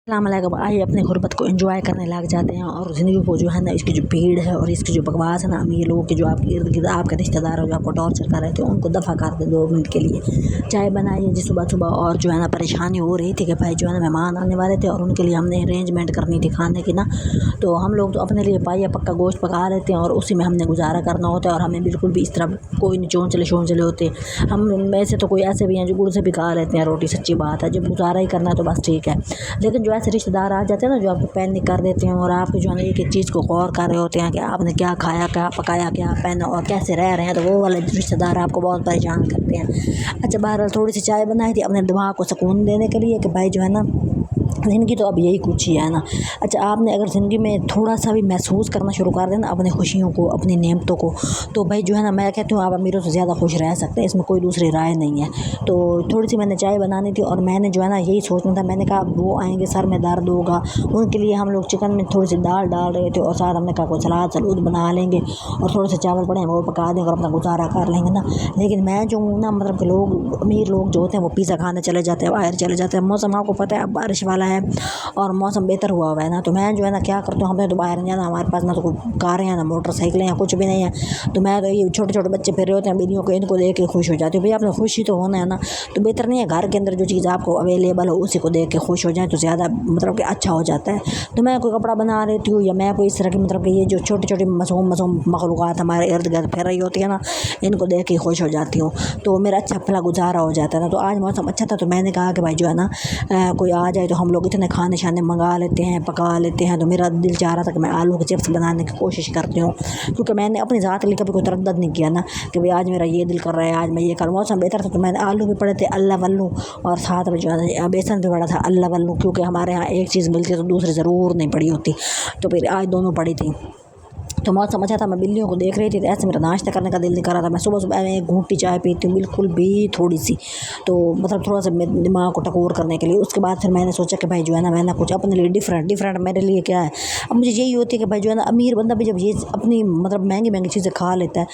अस्सलाम आइए अपने गुर्बत को एंजॉय करने लग जाते हैं और ज़िंदगी को जो है ना इसकी जो भीड़ है और इसकी जो बकवास है ना अमीर लोगों के जो आपके इर्द गिर्द आपके रिश्तेदार हो जो आपको टॉर्चर कर रहे थे उनको दफ़ा कर दे 2 मिनट के लिए। चाय बनाइए जी सुबह सुबह और जो है ना परेशानी हो रही थी कि भाई जो है ना मेहमान आने वाले थे और उनके लिए हमने अरेंजमेंट करनी थी खाने की ना। तो हम लोग तो अपने लिए पाइया पक्का गोश्त पका लेते हैं और उसी में हमने गुजारा करना होता है और हमें बिल्कुल भी इस तरह कोई नहीं चोंचले शोंचले होते। हम में से तो कोई ऐसे भी हैं जो गुड़ से भी खा लेते हैं रोटी, सच्ची बात है। जब गुजारा ही करना है तो बस ठीक है, लेकिन जो ऐसे रिश्तेदार आ जाते हैं ना जो आपको पैनिक कर देते हैं और आपके जो है ना एक चीज़ को गौर कर रहे होते हैं कि आपने क्या खाया, क्या पकाया, क्या पहना और कैसे रह रहे हैं, तो वो वाले रिश्तेदार आपको बहुत परेशान करते हैं। अच्छा, बहरहाल थोड़ी सी चाय बनाई थी अपने दिमाग को सुकून देने के लिए कि भाई जो है ना ज़िंदगी तो अब यही कुछ ही है ना। अच्छा, आपने अगर ज़िंदगी में थोड़ा सा भी महसूस करना शुरू कर देना अपनी खुशियों को, अपनी नेमतों को, तो भाई जो है ना मैं कहती हूँ आप अमीरों से ज़्यादा खुश रह सकते हैं, इसमें कोई दूसरी राय नहीं है। तो थोड़ी सी मैंने चाय बनानी थी और मैंने जो है ना यही सोचना था, मैंने कहा वो आएंगे सर में दर्द होगा, उनके लिए हम लोग चिकन में थोड़ी सी दाल डाल रहे थे और साथ हमने कहा कोई सलाद सलूद बना लेंगे और थोड़े से चावल पड़े हैं वो पका देंगे और अपना गुजारा कर लेंगे ना। लेकिन मैं जो हूँ ना मतलब कि लोग अमीर लोग जो होते हैं वो पिज़्ज़ा खाने चले जाते हैं, बाहर चले जाते हैं। मौसम आपको पता है अब बारिश वाला है और मौसम बेहतर हुआ है ना, तो मैं जो है ना क्या करती हूँ, हमें तो बाहर नहीं जाना, हमारे पास ना तो कोई कारें हैं ना मोटरसाइकिलें हैं, कुछ भी नहीं है। तो मैं तो ये छोटे छोटे बच्चे फिर रहे होते हैं बिल्लियों को, इनको देख के खुश हो जाती हूँ। भैया आपने खुशी तो होना है ना, तो बेहतर नहीं है घर के अंदर जो चीज़ आपको अवेलेबल हो उसी को देख के खुश हो जाए तो ज़्यादा मतलब कि अच्छा हो जाता है। तो मैं कोई कपड़ा बना लेती हूँ या मैं कोई इस तरह की मतलब कि ये जो छोटी छोटी मासूम मासूम मखलूक़ात हमारे इर्द गिर्द फिर रही होती है ना, इनको देख के खुश हो जाती हूँ, तो मेरा अच्छा भला गुजारा हो जाता है ना। तो आज मौसम अच्छा था तो मैंने कहा कि भाई जो है ना कोई आ जाए तो हम लोग इतने खाने शाने मंगा लेते हैं, पका लेते हैं। तो मेरा दिल चाह रहा था कि मैं आलू के चिप्स बनाने की कोशिश करती हूँ, क्योंकि मैंने अपनी ज़ात के लिए कभी कोई तरद्दुद नहीं किया ना कि भाई आज मेरा ये दिल कर रहा है आज मैं ये करूँ। मौसम बेहतर था तो मैंने आलू भी पड़े थे अल्लाह वल्लू और साथ में जो है बेसन भी पड़ा था अल्लाह वल्लू, क्योंकि हमारे यहाँ एक चीज़ मिलती है तो दूसरी ज़रूर नहीं पड़ी होती, तो फिर आज दोनों पड़ी थी। तो मौसम अच्छा था, मैं बिल्लियों को देख रही थी तो ऐसे मेरा नाश्ता करने का दिल नहीं कर रहा था। मैं सुबह सुबह एक घूंटी चाय पीती हूँ बिल्कुल भी थोड़ी सी, तो मतलब थोड़ा सा दिमाग को टकोर करने के लिए। उसके बाद फिर मैंने सोचा कि भाई जो है ना मैं ना कुछ अपने लिए डिफरेंट मेरे लिए क्या है। अब मुझे यही होती है कि भाई जो है ना अमीर बंदा भी जब ये अपनी मतलब महंगी महंगी चीज़ें खा लेता है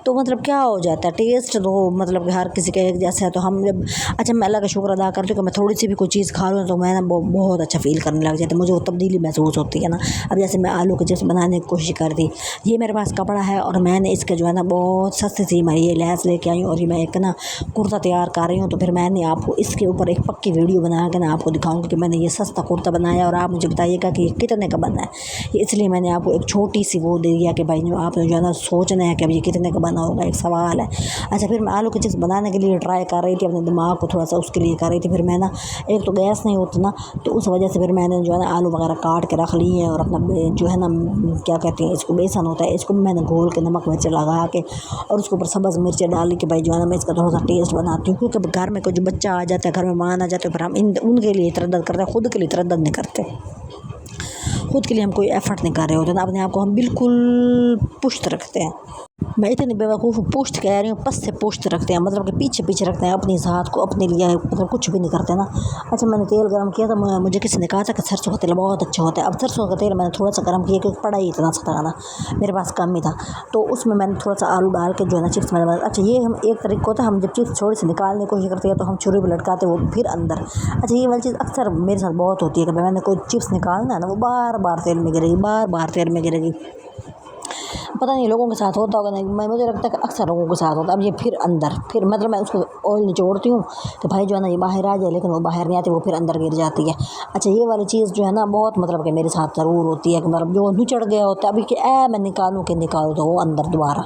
तो मतलब क्या हो जाता है, टेस्ट तो मतलब हर किसी का एक जैसा है। तो हम जब अच्छा मैं अल्लाह का शुक्र अदा करती हूँ कि मैं थोड़ी सी भी कोई चीज़ खा लूँ तो मैं ना बहुत अच्छा फील करने लग जाती है, मुझे वो तब्दीली महसूस होती है ना। अब जैसे मैं आलू के चिप्स बनाने की कोशिश कर दी, ये मेरे पास कपड़ा है और मैंने इसके जो है ना बहुत सस्ती सी मैं ये लैस लेके आई हूँ और ये मैं एक ना कुर्ता तैयार कर रही हूँ। तो फिर मैंने आपको इसके ऊपर एक पक्की वीडियो बना के ना आपको दिखाऊंगी कि मैंने ये सस्ता कुर्ता बनाया और आप मुझे बताइएगा कि ये कितने का बना है। इसलिए मैंने आपको एक छोटी सी वो दे दिया कि भाई जो आपने जो है ना सोचना है कि ये कितने का बना होगा, एक सवाल है। अच्छा, फिर मैं आलू की चिप्स बनाने के लिए ट्राई कर रही थी, अपने दिमाग को थोड़ा सा उसके लिए कर रही थी। फिर मैं ना एक तो गैस नहीं होती ना, तो उस वजह से फिर मैंने जो है ना आलू वगैरह काट के रख लिए हैं और अपना जो है ना क्या कहते हैं इसको बेसन होता है, इसको मैंने घोल के नमक मिर्च लगा के और उसके ऊपर सब्ज़ मिर्चें डाली कि भाई जो है ना मैं इसका थोड़ा सा टेस्ट बनाती हूँ। क्योंकि घर में कोई जो बच्चा आ जाता है, घर में मान आ जाते हैं, फिर हम उनके लिए तरद्दुद करते हैं, खुद के लिए तरद्दुद नहीं करते। खुद के लिए हम कोई एफ़र्ट नहीं कर रहे होते ना, अपने आप को हम बिल्कुल पुश्त रखते हैं। मैं इतनी बेवकूफ़ पुश्त कह रही हूँ, पस से पुश्त रखते हैं मतलब कि पीछे पीछे रखते हैं अपनी ज़ात को, अपने लिए मतलब कुछ भी नहीं करते ना। अच्छा, मैंने तेल गर्म किया था, मुझे किसी ने कहा था कि सरसों का तेल बहुत अच्छा होता है। अब सरसों का तेल मैंने थोड़ा सा गर्म किया क्योंकि पड़ा ही इतना सा था ना, मेरे पास कम ही था, तो उसमें मैंने थोड़ा सा आलू डाल के जो है ना चिप्स मैंने अच्छा ये हम एक तरीका होता है, हम जब चिप्स थोड़ी सी निकालने की कोशिश करते हैं तो हम छुरी पर लटकाते वो फिर अंदर। अच्छा, ये वाली चीज़ अक्सर मेरे साथ बहुत होती है कि मैंने कोई चिप्स निकालना है ना वो बार बार तेल में गिरेगी, बार बार तेल में गिरेगी। पता नहीं लोगों के साथ होता होगा नहीं, मुझे लगता है कि अक्सर लोगों के साथ होता है। अब ये फिर अंदर फिर मतलब मैं उसको ऑयल निचोड़ती हूँ तो भाई जो है ना ये बाहर आ जाए, लेकिन वो बाहर नहीं आती, वो फिर अंदर गिर जाती है। अच्छा, ये वाली चीज़ जो है ना बहुत मतलब कि मेरे साथ ज़रूर होती है कि मतलब जो निचड़ गया होता है अभी कि मैं निकालूँ कि निकालूँ तो वो अंदर दोबारा।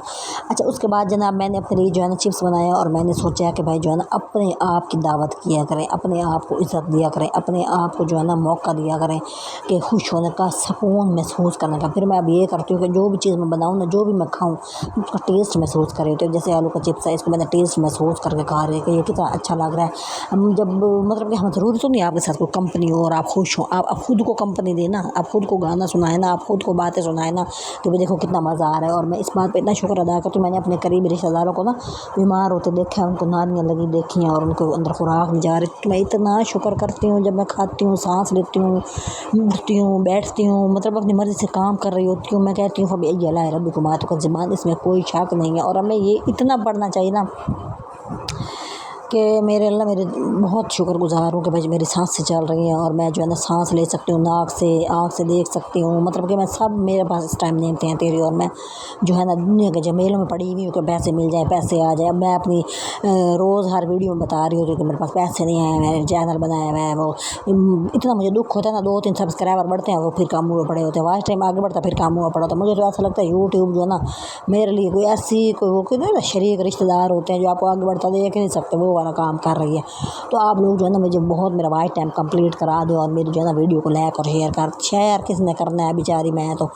अच्छा, उसके बाद जनाब मैंने अपने लिए जो है ना चिप्स बनाया और मैंने सोचा कि भाई जो है ना अपने आप की दावत किया करें, अपने आप को इज़्ज़त दिया करें, अपने आप को जो है ना मौका दिया करें कि खुश होने का, सुकून महसूस करने का। फिर मैं अब ये करती हूँ कि जो भी चीज़ मैं बनाऊँ ना, जो भी मैं खाऊँ उसका टेस्ट महसूस कर रही होती है। जैसे आलू का चिप्स है, इसको मैंने टेस्ट महसूस करके खा रही है कि ये कितना अच्छा लग रहा है। हम जब मतलब कि हमें ज़रूरी तो नहीं आपके साथ कोई कंपनी हो और आप खुश हो, आप खुद को कंपनी देना, आप खुद को गाना सुनाए ना, आप खुद को बातें सुनाए ना कि भाई देखो कितना मज़ा आ रहा है। और मैं इस बात पर इतना शुक्र अदा करती हूँ, मैंने अपने करीबी रिश्तेदारों को ना बीमार होते देखा है, उनको नालियाँ लगी देखी हैं और उनको अंदर खुराक नहीं जा रही, तो मैं इतना शुक्र करती हूँ। जब मैं खाती हूँ, सांस लेती हूँ, उठती हूँ, बैठती हूँ, मतलब अपनी मर्ज़ी से काम कर रही होती हूँ, मैं कहती हूँ अब अल्लाह रब्बी को बात का ज़बान, इसमें कोई शक नहीं है। और हमें ये इतना पढ़ना चाहिए ना कि मेरे अल्लाह मेरे बहुत शुक्रगुज़ार हूँ कि भाई मेरी सांसें चल रही हैं और मैं जो है ना सांस ले सकती हूँ, नाक से आँख से देख सकती हूँ, मतलब कि मैं सब मेरे पास इस टाइम नेमतें हैं तेरी। और मैं जो है ना दुनिया के झमेलों में पड़ी हुई हूँ कि पैसे मिल जाए, पैसे आ जाए। मैं अपनी रोज़ हर वीडियो में बता रही हूँ कि मेरे पास पैसे नहीं आए, मैंने चैनल बनाया हुआ है। वो इतना मुझे दुख होता है ना, 2-3 सब्सक्राइबर बढ़ते हैं वो फिर कम हुए पड़े होते हैं, वाच टाइम आगे बढ़ता फिर कम हुआ पड़ा। तो मुझे तो ऐसा लगता है यूट्यूब जो है ना मेरे लिए कोई ऐसी कोई वो कोई ना शरीक रिश्तेदार होते हैं जो आपको आगे बढ़ता देख नहीं सकते, वो वाला काम कर रही है। तो आप लोग जो है ना मुझे बहुत मेरा वाच टाइम कंप्लीट करा दो और मेरी जो है ना वीडियो को लाइक और शेयर किसने करना है, बेचारी मैं तो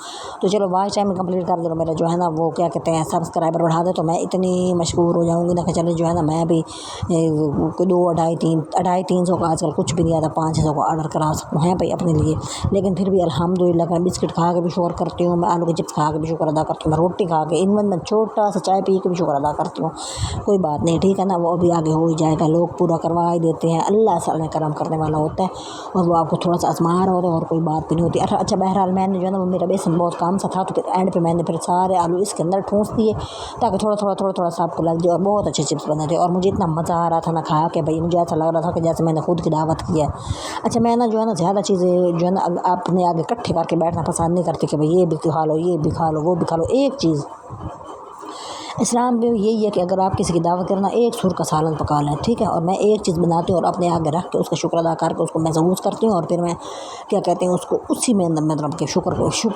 चलो वाच टाइम कंप्लीट कर दो, मेरा जो है ना वो क्या कहते हैं सब्सक्राइबर बढ़ा दे तो मैं इतनी मशहूर हो जाऊँगी ना कि चलो जो है ना मैं भी 2-2.5-300 का आजकल कुछ भी नहीं आता, 500 का ऑर्डर करा सकूँ हैं भाई अपने लिए। लेकिन फिर भी अल्हम्दुलिल्लाह मैं बिस्किट खा के भी शुक्र करती हूँ, मैं आलू के चिप्स खा के भी शुक्र अदा करती हूँ, मैं रोटी खा के इवन मैं छोटा सा चाय पी के भी शुक्र अदा करती हूँ। कोई बात नहीं, ठीक है ना, वो भी आगे हो ही जाएगा, लोग पूरा करवा ही देते हैं, अल्लाह साल करम करने वाला होता है और वो आपको थोड़ा सा आजमा रहा होता है और कोई बात भी नहीं होती। अच्छा बहरहाल मैंने जो है ना वो मेरा बेसन बहुत काम सा था, तो फिर एंड पे मैंने फिर सारे आलू इसके अंदर ठूंस दिए ताकि थोड़ा सा आपको लग जाए। और बहुत अच्छे चिप्स बने थे और मुझे इतना मज़ा आ रहा था ना खा के, भाई मुझे ऐसा लग रहा था कि जैसे मैंने खुद की दावत की है। अच्छा मैं ना जो है ना ज़्यादा चीज़ें जो है ना अपने आगे इकट्ठे करके बैठना पसंद नहीं करती कि भाई ये भी खा लो, ये भी खा लो, वो भी खा लो। एक चीज़ इस्लाम में यही है कि अगर आप किसी की दावत करना एक सुर का सालन पका लें, ठीक है। और मैं एक चीज़ बनाती हूँ और अपने आगे रख के उसका शुक्र अदा करके उसको महसूस करती हूँ और फिर मैं क्या कहते हैं उसको उसी में मतलब के शुक्र खुश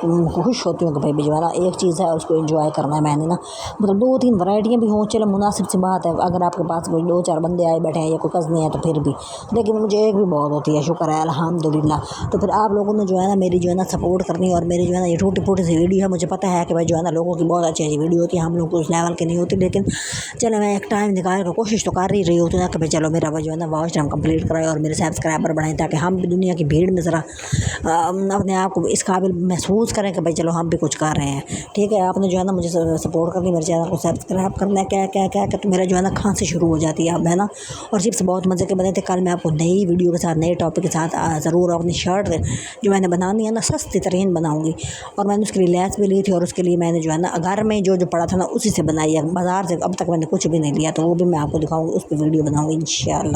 होती हूँ कि भाई भिजवाना एक चीज़ है और उसको एंजॉय करना है मैंने ना। मतलब 2-3 वैरायटियाँ भी हों चलो मुनासिब सी बात है, अगर आपके पास कोई 2-4 बंदे आए बैठे हैं या कोई कज़नी है तो फिर भी, लेकिन मुझे एक भी बहुत होती है, शुक्र है अल्हम्दुलिल्लाह। तो फिर आप लोगों ने जो है ना मेरी जो है ना सपोर्ट करनी और मेरी जो है ना ये टूटी-फूटी सी वीडियो है, मुझे पता है कि भाई जो है ना लोगों की बहुत अच्छी वीडियो होती है, हम लोग को उस लेवल की नहीं होती, लेकिन चलो मैं एक टाइम निकाल कर कोशिश तो कर ही रही होती हूँ कि भाई चलो मेरा जो है ना वॉच टाइम कंप्लीट कराए और मेरे सब्सक्राइबर बढ़ाएं ताकि हम भी दुनिया की भीड़ में ज़रा अपने आप को इस काबिल महसूस करें कि भाई चलो हम भी कुछ कर रहे हैं, ठीक है। आपने जो है ना मुझे सपोर्ट करनी, मेरे चैनल को सब्सक्राइब करना है, क्या क्या क्या तो मेरा जो है ना खांसी शुरू हो जाती है अब, है ना। और चिप्स बहुत मज़े के बने थे। कल मैं आपको नई वीडियो के साथ नए टॉपिक के साथ ज़रूर अपनी शर्ट जो मैंने बनानी है ना सस्ती तरीन बनाऊँगी और मैंने उसके लिए लैस भी ली थी और उसके लिए मैंने जो है ना घर में जो पड़ा था ना उसी से बनाई है, बाज़ार से अब तक मैंने कुछ भी नहीं लिया, तो वो भी मैं आपको दिखाऊंगी, उस पर वीडियो बनाऊंगी इंशाल्लाह।